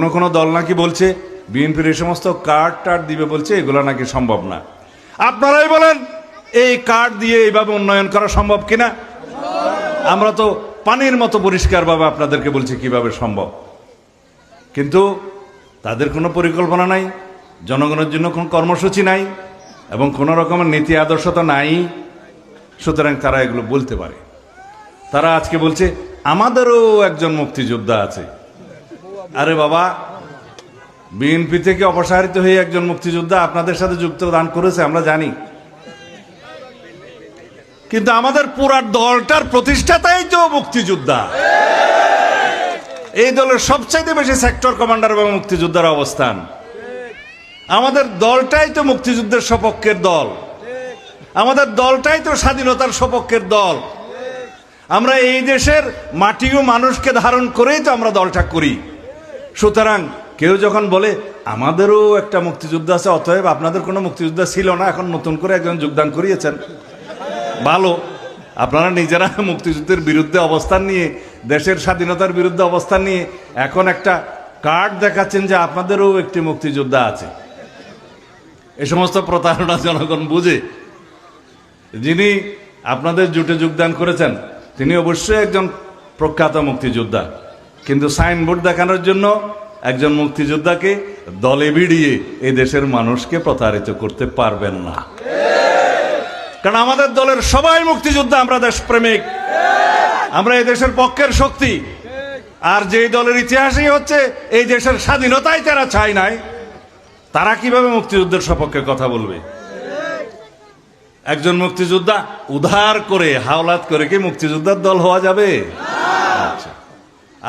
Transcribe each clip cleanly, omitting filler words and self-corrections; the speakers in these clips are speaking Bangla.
কোনো কোনো দল নাকি বলছে বিএনপির এই সমস্ত কার্ড টার্ড দিবে বলছে, এগুলো নাকি সম্ভব না। আপনারাই বলেন এই কার্ড দিয়ে এইভাবে উন্নয়ন করা সম্ভব কিনা? আমরা তো পানির মতো পরিষ্কারভাবে আপনাদেরকে বলছি কিভাবে সম্ভব, কিন্তু তাদের কোনো পরিকল্পনা নাই, জনগণের জন্য কোনো কর্মসূচি নাই এবং কোনো রকমের নীতি আদর্শ তো নাই। সুতরাং তারা এগুলো বলতে পারে। তারা আজকে বলছে আমাদেরও একজন মুক্তিযোদ্ধা আছে। আরে বাবা, বিএনপি থেকে অপসারিত হয়ে একজন মুক্তিযোদ্ধা আপনাদের সাথে যুক্তদান করেছে আমরা জানি, কিন্তু আমাদের পুরা দলটার প্রতিষ্ঠাতাই তো মুক্তিযোদ্ধা। এই দলের সবচাইতে বেশি সেক্টর কমান্ডার এবং মুক্তিযোদ্ধার অবস্থান। আমাদের দলটাই তো মুক্তিযুদ্ধের সপক্ষের দল, আমাদের দলটাই তো স্বাধীনতার সপক্ষের দল। আমরা এই দেশের মাটি ও মানুষকে ধারণ করেই তো আমরা দলটা করি। সুতরাং কেউ যখন বলে আমাদেরও একটা মুক্তিযুদ্ধ আছে, অতএব আপনাদের কোনো মুক্তিযোদ্ধা ছিল না, এখন নতুন করে একজন যোগদান করিয়েছেন, ভালো। আপনারা নিজেরা মুক্তিযুদ্ধের বিরুদ্ধে অবস্থান নিয়ে, দেশের স্বাধীনতার বিরুদ্ধে অবস্থান নিয়ে এখন একটা কার্ড দেখাচ্ছেন যে আপনাদেরও একটি মুক্তিযোদ্ধা আছে। এই সমস্ত প্রতারণা জনগণ বুঝে। যিনি আপনাদের জোটে যোগদান করেছেন তিনি অবশ্যই একজন প্রখ্যাত মুক্তিযোদ্ধা, কিন্তু সাইনবোর্ড দেখানোর জন্য একজন মুক্তিযোদ্ধাকে দলে ভিড়িয়ে এই দেশের মানুষকে প্রতারিত করতে পারবেন না। কারণ আমাদের দলের সবাই মুক্তিযোদ্ধা, আমরা দেশপ্রেমিক, আমরা এই দেশের পক্ষের শক্তি। আর যেই দলের ইতিহাসই হচ্ছে এই দেশের স্বাধীনতাই তারা চায় নাই, তারা কিভাবে মুক্তিযুদ্ধের সপক্ষে কথা বলবে? একজন মুক্তিযোদ্ধা উধার করে হাওলাত করে কি মুক্তিযোদ্ধার দল হওয়া যাবে? আচ্ছা,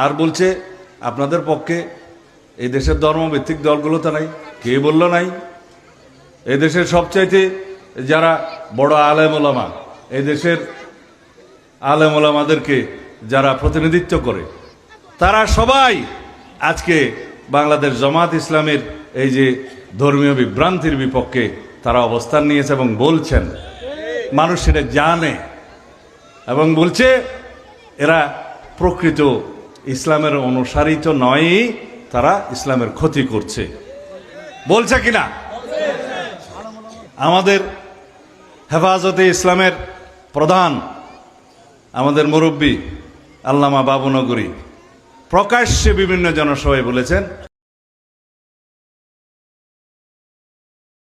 আর বলছে আপনাদের পক্ষে এই দেশের ধর্মভিত্তিক দলগুলো তো নাই। কে বলল নাই? এই দেশের সবচাইতে যারা বড় আলেম ওলামা, এই দেশের আলেম ওলামাদেরকে যারা প্রতিনিধিত্ব করে, তারা সবাই আজকে বাংলাদেশ জামাত ইসলামের এই যে ধর্মীয় বিভ্রান্তির বিপক্ষে তারা অবস্থান নিয়েছে এবং বলছেন, মানুষ সেটা জানে এবং বলছে এরা প্রকৃত ইসলামের অনুসারী তো নয়, তারা ইসলামের ক্ষতি করছে। বলছে কিনা? আমাদের হেফাজতে ইসলামের প্রধান, আমাদের মুরব্বী আল্লামা বাবুনগরী প্রকাশ্যে বিভিন্ন জনসভায় বলেছেন